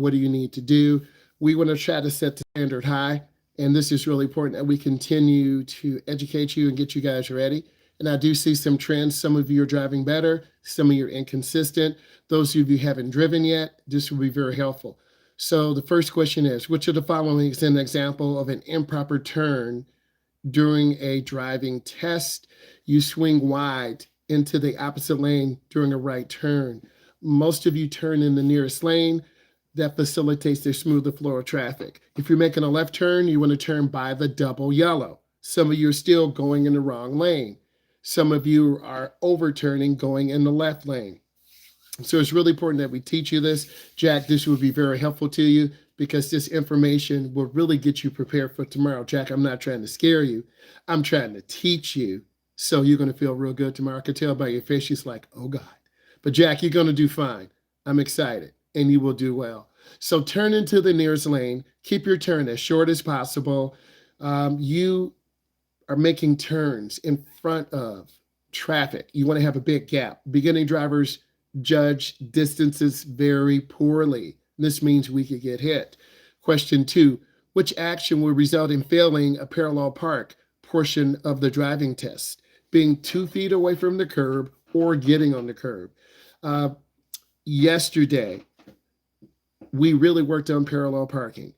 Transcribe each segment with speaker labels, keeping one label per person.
Speaker 1: what do you need to do? We want to try to set the standard high. And this is really important that we continue to educate you and get you guys ready. And I do see some trends. Some of you are driving better. Some of you are inconsistent. Those of you who haven't driven yet, this will be very helpful. So the first question is, which of the following is an example of an improper turn during a driving test? You swing wide into the opposite lane during a right turn. Most of you turn in the nearest lane. That facilitates the smoother flow of traffic. If you're making a left turn, you want to turn by the double yellow. Some of you are still going in the wrong lane. Some of you are overturning, going in the left lane. So it's really important that we teach you this. Jack, this would be very helpful to you because this information will really get you prepared for tomorrow. Jack, I'm not trying to scare you. I'm trying to teach you so you're going to feel real good tomorrow. I can tell by your face, she's like, oh God. But Jack, you're going to do fine. I'm excited. And you will do well. So turn into the nearest lane. Keep your turn as short as possible. You are making turns in front of traffic. You want to have a big gap. Beginning drivers judge distances very poorly. This means we could get hit. Question 2, which action will result in failing a parallel park portion of the driving test? Being 2 feet away from the curb or getting on the curb. Yesterday, we really worked on parallel parking.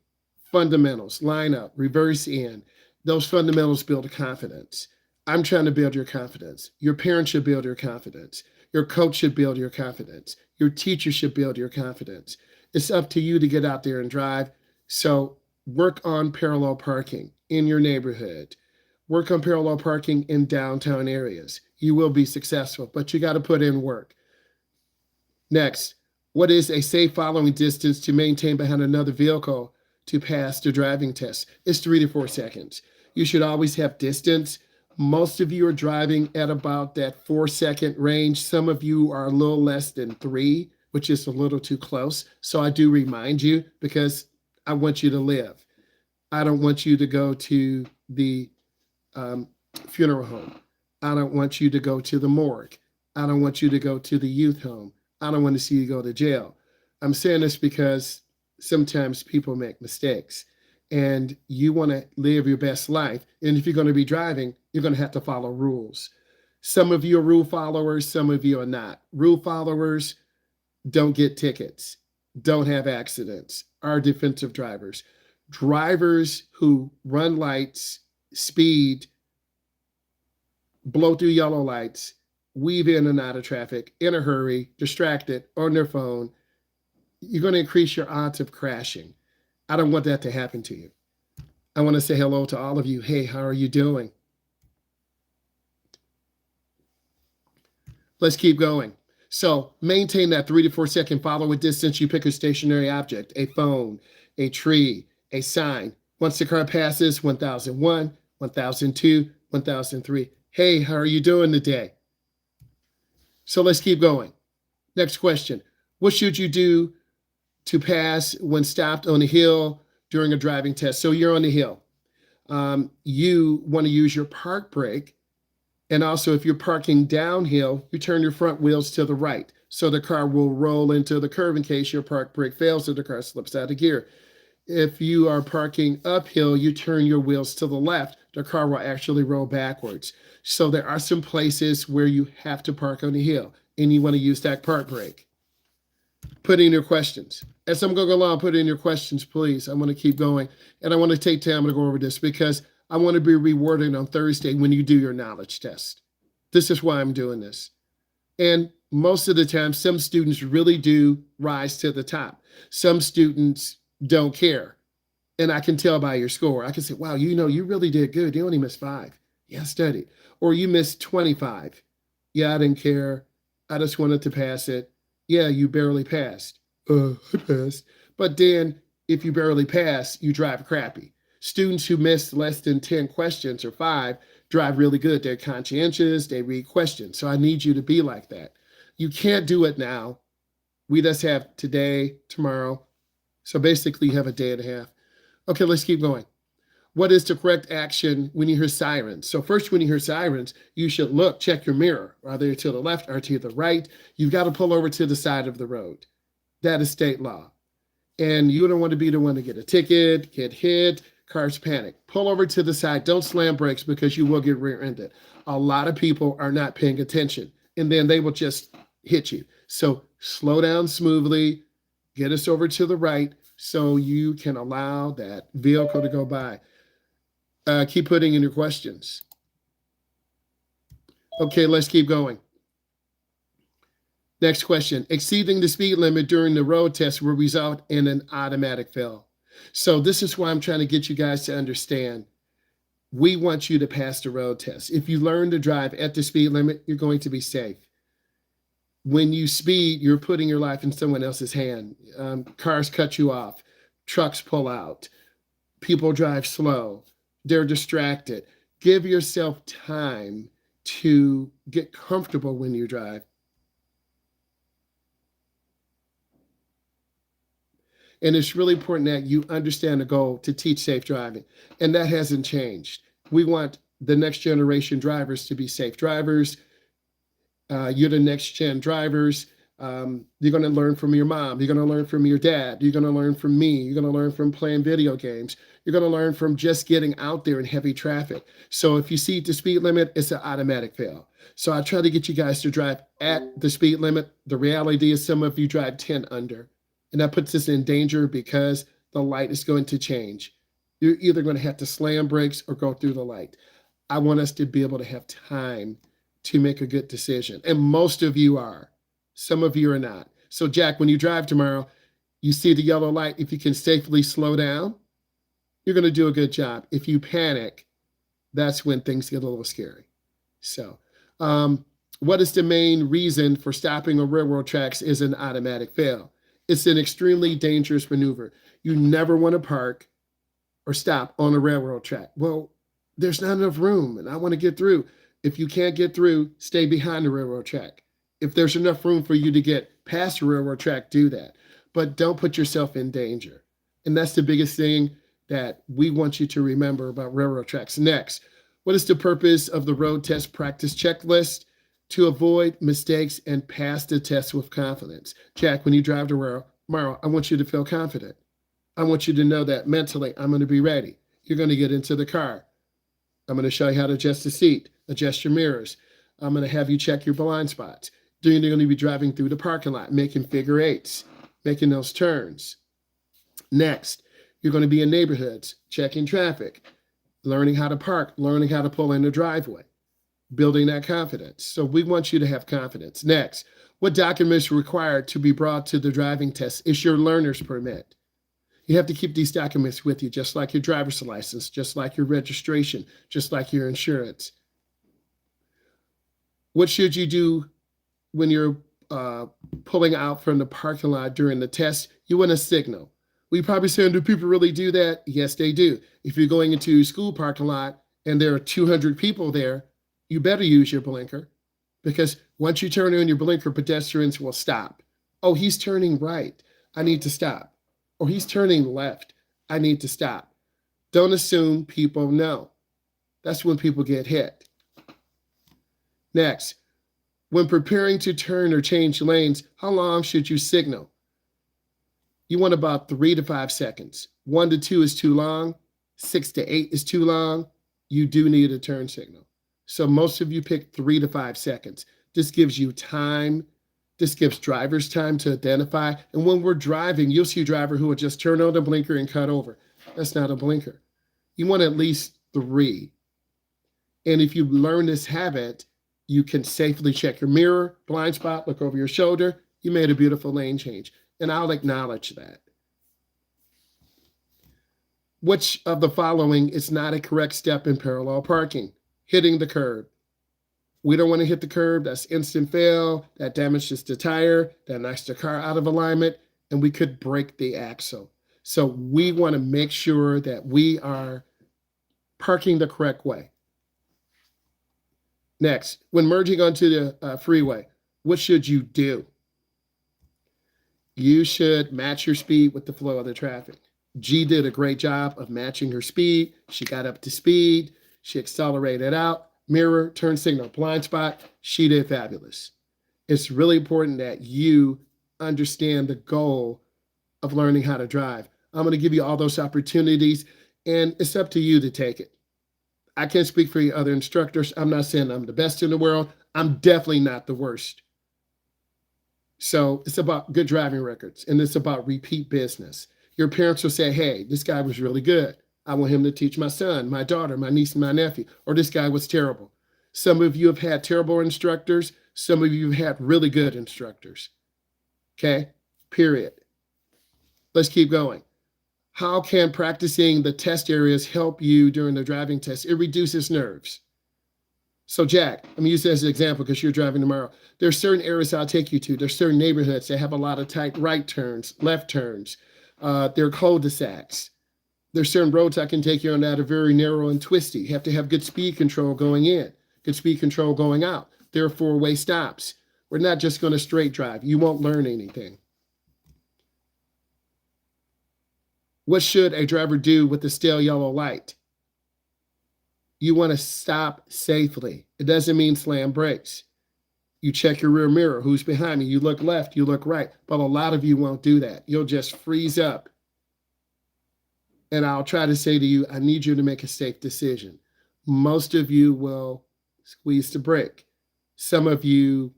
Speaker 1: Fundamentals, line up, reverse in. Those fundamentals build confidence. I'm trying to build your confidence. Your parents should build your confidence. Your coach should build your confidence. Your teacher should build your confidence. It's up to you to get out there and drive. So work on parallel parking in your neighborhood. Work on parallel parking in downtown areas. You will be successful, but you got to put in work. Next, what is a safe following distance to maintain behind another vehicle to pass the driving test? It's 3 to 4 seconds. You should always have distance. Most of you are driving at about that 4-second range. Some of you are a little less than 3, which is a little too close. So I do remind you because I want you to live. I don't want you to go to the funeral home. I don't want you to go to the morgue. I don't want you to go to the youth home. I don't want to see you go to jail. I'm saying this because sometimes people make mistakes and you want to live your best life. And if you're going to be driving, you're going to have to follow rules. Some of you are rule followers, some of you are not. Rule followers don't get tickets, don't have accidents, are defensive drivers. Drivers who run lights, speed, blow through yellow lights, weave in and out of traffic, in a hurry, distracted, on their phone, you're going to increase your odds of crashing. I don't want that to happen to you. I want to say hello to all of you. Hey, how are you doing? Let's keep going. So maintain that 3 to 4 second follow distance. You pick a stationary object, a phone, a tree, a sign. Once the car passes 1001, 1002, 1003. Hey, how are you doing today? So let's keep going. Next question. What should you do to pass when stopped on a hill during a driving test? So you're on the hill. You want to use your park brake. And also if you're parking downhill, you turn your front wheels to the right. So the car will roll into the curve in case your park brake fails or the car slips out of gear. If you are parking uphill, you turn your wheels to the left. The car will actually roll backwards. So there are some places where you have to park on the hill and you want to use that park brake. Put in your questions. As I'm going along, put in your questions, please. I'm going to keep going. And I want to take time to go over this because I want to be rewarded on Thursday when you do your knowledge test. This is why I'm doing this. And most of the time, some students really do rise to the top. Some students don't care. And I can tell by your score. I can say, wow, you really did good. You only missed 5. Yeah, I studied. Or you missed 25. Yeah, I didn't care. I just wanted to pass it. Yeah, you barely passed. I passed. But then if you barely pass, you drive crappy. Students who miss less than 10 questions or 5 drive really good. They're conscientious. They read questions. So I need you to be like that. You can't do it now. We just have today, tomorrow. So basically you have a day and a half. Okay, let's keep going. What is the correct action when you hear sirens? So first, when you hear sirens, you should look, check your mirror. Are they to the left or to the right? You've got to pull over to the side of the road. That is state law. and you don't want to be the one to get a ticket, get hit, cars panic. Pull over to the side. Don't slam brakes because you will get rear-ended. A lot of people are not paying attention, and then they will just hit you. So slow down smoothly, get us over to the right so you can allow that vehicle to go by. Keep putting in your questions. Okay, let's keep going. Next question. Exceeding the speed limit during the road test will result in an automatic fail. So this is why I'm trying to get you guys to understand. We want you to pass the road test. If you learn to drive at the speed limit, you're going to be safe. When you speed, you're putting your life in someone else's hand. Cars cut you off. Trucks pull out. People drive slow. They're distracted. Give yourself time to get comfortable when you drive. And it's really important that you understand the goal to teach safe driving. And that hasn't changed. We want the next generation drivers to be safe drivers. You're the next gen drivers. You're going to learn from your mom. You're going to learn from your dad. You're going to learn from me. You're going to learn from playing video games. You're going to learn from just getting out there in heavy traffic. So if you see the speed limit, it's an automatic fail. So I try to get you guys to drive at the speed limit. The reality is some of you drive 10 under. And that puts us in danger because the light is going to change. You're either going to have to slam brakes or go through the light. I want us to be able to have time to make a good decision. And most of you are. Some of you are not. So Jack, when you drive tomorrow, you see the yellow light. If you can safely slow down, you're going to do a good job. If you panic, that's when things get a little scary. So what is the main reason for stopping on railroad tracks is an automatic fail? It's an extremely dangerous maneuver. You never want to park or stop on a railroad track. Well, there's not enough room and I want to get through. If you can't get through, stay behind the railroad track. If there's enough room for you to get past the railroad track, do that. But don't put yourself in danger. And that's the biggest thing that we want you to remember about railroad tracks. Next, what is the purpose of the road test practice checklist? To avoid mistakes and pass the test with confidence. Jack, when you drive tomorrow, I want you to feel confident. I want you to know that mentally, I'm going to be ready. You're going to get into the car. I'm going to show you how to adjust the seat, adjust your mirrors. I'm going to have you check your blind spots. Then you're going to be driving through the parking lot, making figure eights, making those turns. Next, you're going to be in neighborhoods, checking traffic, learning how to park, learning how to pull in the driveway, building that confidence. So we want you to have confidence. Next, what documents are required to be brought to the driving test? It's your learner's permit. You have to keep these documents with you, just like your driver's license, just like your registration, just like your insurance. What should you do when you're pulling out from the parking lot during the test? You want to signal. We probably saying, do people really do that? Yes, they do. If you're going into a school parking lot and there are 200 people there, you better use your blinker, because once you turn on your blinker, pedestrians will stop. Oh, he's turning right. I need to stop. Or he's turning left. I need to stop. Don't assume people know. That's when people get hit. Next, when preparing to turn or change lanes, how long should you signal? You want about 3 to 5 seconds. 1 to 2 is too long. 6 to 8 is too long. You do need a turn signal. So most of you pick 3 to 5 seconds. This gives you time. This gives drivers time to identify. And when we're driving, you'll see a driver who will just turn on the blinker and cut over. That's not a blinker. You want at least 3. And if you learn this habit, you can safely check your mirror, blind spot, look over your shoulder. You made a beautiful lane change. And I'll acknowledge that. Which of the following is not a correct step in parallel parking? Hitting the curb. We don't want to hit the curb. That's instant fail. That damages the tire. That knocks the car out of alignment. And we could break the axle. So we want to make sure that we are parking the correct way. Next, when merging onto the freeway, what should you do? You should match your speed with the flow of the traffic. G did a great job of matching her speed. She got up to speed. She accelerated out. Mirror, turn signal, blind spot. She did fabulous. It's really important that you understand the goal of learning how to drive. I'm going to give you all those opportunities, and it's up to you to take it. I can't speak for the other instructors. I'm not saying I'm the best in the world. I'm definitely not the worst. So it's about good driving records, and it's about repeat business. Your parents will say, hey, this guy was really good. I want him to teach my son, my daughter, my niece, and my nephew, or this guy was terrible. Some of you have had terrible instructors. Some of you have had really good instructors. Okay, period. Let's keep going. How can practicing the test areas help you during the driving test? It reduces nerves. So Jack, I'm going to use that as an example because you're driving tomorrow. There's certain areas I'll take you to. There's certain neighborhoods that have a lot of tight right turns, left turns. There are cul-de-sacs. There's certain roads I can take you on that are very narrow and twisty. You have to have good speed control going in, good speed control going out. There are four-way stops. We're not just going to straight drive. You won't learn anything. What should a driver do with the stale yellow light? You want to stop safely. It doesn't mean slam brakes. You check your rear mirror. Who's behind me? You look left, you look right. But a lot of you won't do that. You'll just freeze up. And I'll try to say to you, I need you to make a safe decision. Most of you will squeeze the brake. Some of you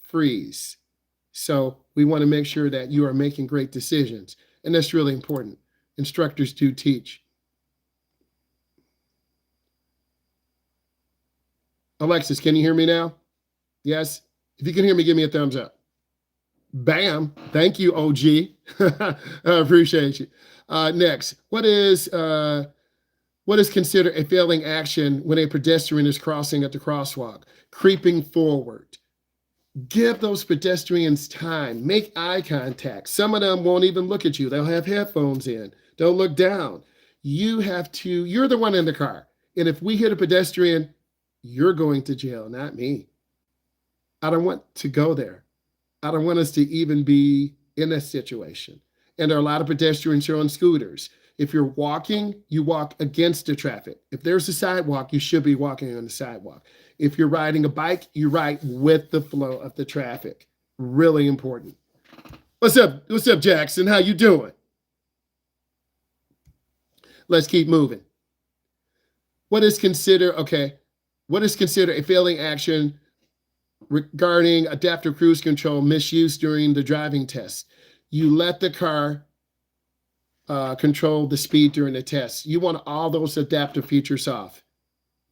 Speaker 1: freeze. So we want to make sure that you are making great decisions. And that's really important. Instructors do teach. Alexis, can you hear me now? Yes? If you can hear me, give me a thumbs up. Bam. Thank you, OG. I appreciate you. Next, what is considered a failing action when a pedestrian is crossing at the crosswalk? Creeping forward. Give those pedestrians time. Make eye contact. Some of them won't even look at you. They'll have headphones in. Don't look down. You're the one in the car. And if we hit a pedestrian, you're going to jail, not me. I don't want to go there. I don't want us to even be in a situation. And there are a lot of pedestrians here on scooters. If you're walking, you walk against the traffic. If there's a sidewalk, you should be walking on the sidewalk. If you're riding a bike, you ride with the flow of the traffic. Really important. What's up? What's up, Jackson? How you doing? Let's keep moving. What is considered a failing action regarding adaptive cruise control misuse during the driving test? You let the car control the speed during the test. You want all those adaptive features off.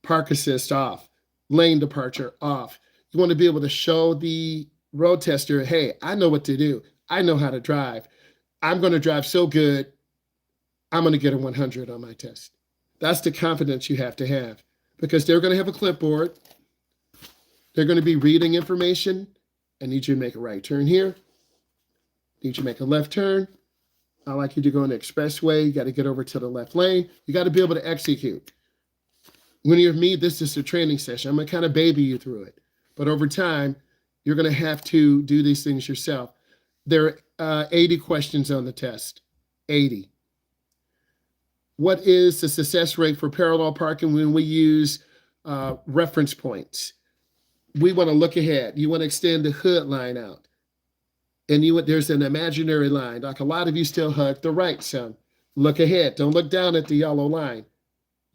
Speaker 1: Park assist off. Lane departure off. You want to be able to show the road tester, hey, I know what to do. I know how to drive. I'm going to drive so good, I'm going to get a 100 on my test. That's the confidence you have to have, because they're going to have a clipboard. They're going to be reading information. I need you to make a right turn here. I need you to make a left turn. I like you to go on the expressway. You got to get over to the left lane. You got to be able to execute. When you're with me, this is a training session. I'm going to kind of baby you through it. But over time, you're going to have to do these things yourself. There are 80 questions on the test. 80. What is the success rate for parallel parking when we use reference points? We want to look ahead. You want to extend the hood line out. And there's an imaginary line. Like a lot of you still hug the right some. Look ahead. Don't look down at the yellow line.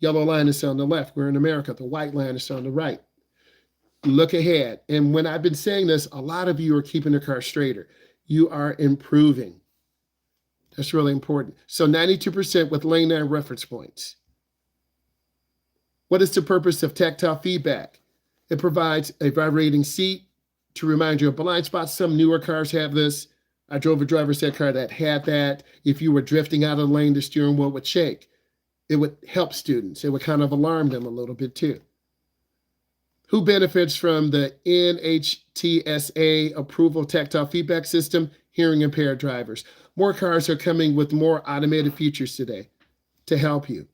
Speaker 1: Yellow line is on the left. We're in America. The white line is on the right. Look ahead. And when I've been saying this, a lot of you are keeping the car straighter. You are improving. That's really important. So 92% with lane 9 reference points. What is the purpose of tactile feedback? It provides a vibrating seat to remind you of blind spots. Some newer cars have this. I drove a driver's ed car that had that. If you were drifting out of the lane, the steering wheel would shake. It would help students. It would kind of alarm them a little bit too. Who benefits from the NHTSA approval tactile feedback system? Hearing impaired drivers. More cars are coming with more automated features today to help you.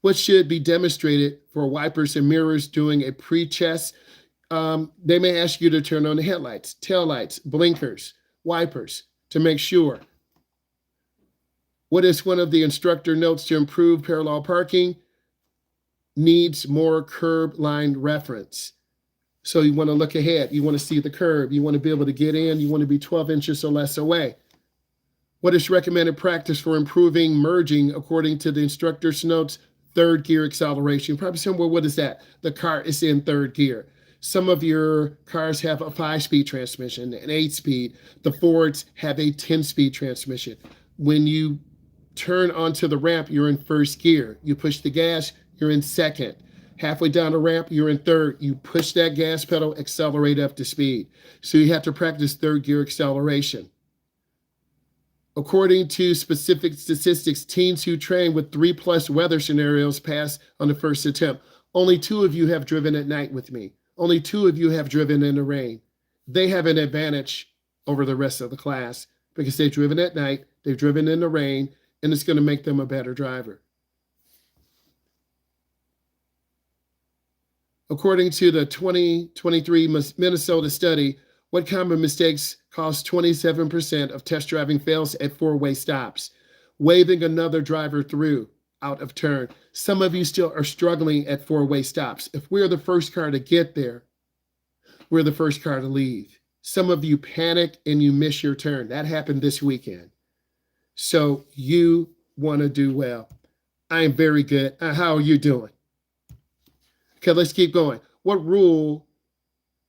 Speaker 1: What should be demonstrated for wipers and mirrors doing a pre-test? They may ask you to turn on the headlights, taillights, blinkers, wipers to make sure. What is one of the instructor notes to improve parallel parking? Needs more curb line reference. So you want to look ahead. You want to see the curb. You want to be able to get in. You want to be 12 inches or less away. What is recommended practice for improving merging according to the instructor's notes? Third gear acceleration. Probably saying, well, what is that? The car is in third gear. Some of your cars have a 5-speed transmission, an 8-speed. The Fords have a 10-speed transmission. When you turn onto the ramp, you're in first gear. You push the gas, you're in second. Halfway down the ramp, you're in third. You push that gas pedal, accelerate up to speed. So you have to practice third gear acceleration. According to specific statistics, teens who train with 3+ weather scenarios pass on the first attempt. Only 2 of you have driven at night with me. Only 2 of you have driven in the rain. They have an advantage over the rest of the class because they've driven at night, they've driven in the rain, and it's going to make them a better driver. According to the 2023 Minnesota study, what common mistakes cause 27% of test driving fails at 4-way stops? Waving another driver through, out of turn. Some of you still are struggling at 4-way stops. If we're the first car to get there, we're the first car to leave. Some of you panic and you miss your turn. That happened this weekend. So you want to do well. I am very good. How are you doing? Okay, let's keep going. What rule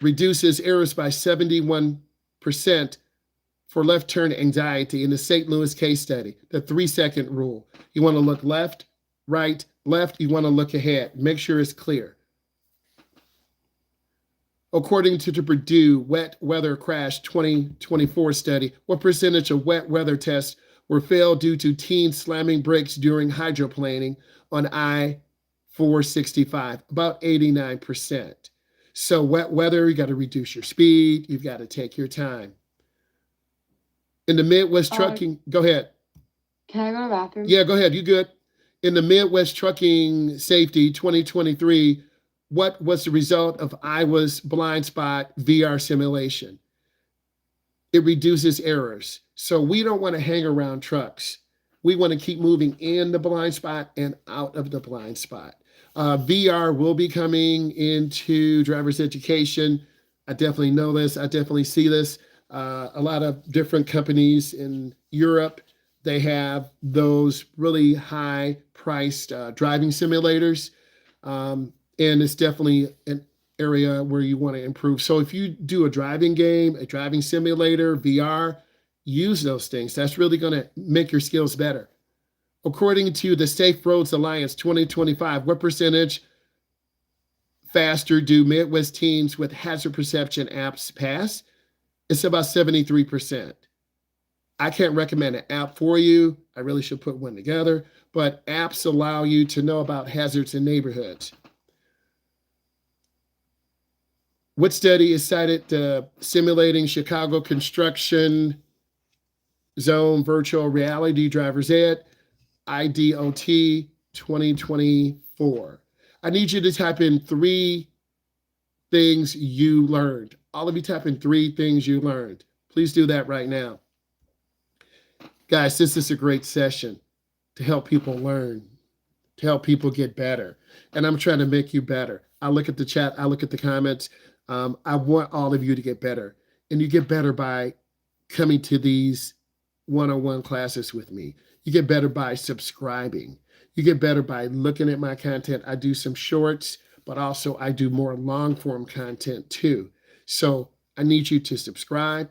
Speaker 1: reduces errors by 71% for left turn anxiety in the St. Louis case study? The 3-second rule. You want to look left, right, left. You want to look ahead. Make sure it's clear. According to the Purdue Wet Weather Crash 2024 study, what percentage of wet weather tests were failed due to teens slamming brakes during hydroplaning on I-465? About 89%. So wet weather, you got to reduce your speed. You've got to take your time. In the Midwest trucking, go ahead.
Speaker 2: Can I go to the bathroom?
Speaker 1: Yeah, go ahead. You good? In the Midwest Trucking Safety 2023, what was the result of Iowa's blind spot VR simulation? It reduces errors. So we don't want to hang around trucks. We want to keep moving in the blind spot and out of the blind spot. VR will be coming into driver's education. I definitely know this. I definitely see this. A lot of different companies in Europe, they have those really high-priced driving simulators. And it's definitely an area where you want to improve. So if you do a driving game, a driving simulator, VR, use those things. That's really going to make your skills better. According to the Safe Roads Alliance 2025, what percentage faster do Midwest teens with hazard perception apps pass? It's about 73%. I can't recommend an app for you. I really should put one together, but apps allow you to know about hazards in neighborhoods. What study is cited simulating Chicago construction zone virtual reality driver's ed? IDOT 2024. I need you to type in 3 things you learned. All of you type in 3 things you learned. Please do that right now. Guys, this is a great session to help people learn, to help people get better. And I'm trying to make you better. I look at the chat, I look at the comments. I want all of you to get better. And you get better by coming to these one-on-one classes with me. You get better by subscribing. You get better by looking at my content. I do some shorts, but also I do more long-form content too. So I need you to subscribe.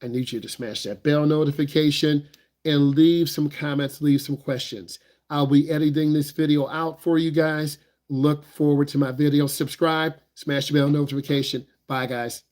Speaker 1: I need you to smash that bell notification and leave some comments, leave some questions. I'll be editing this video out for you guys. Look forward to my video. Subscribe, smash the bell notification. Bye, guys.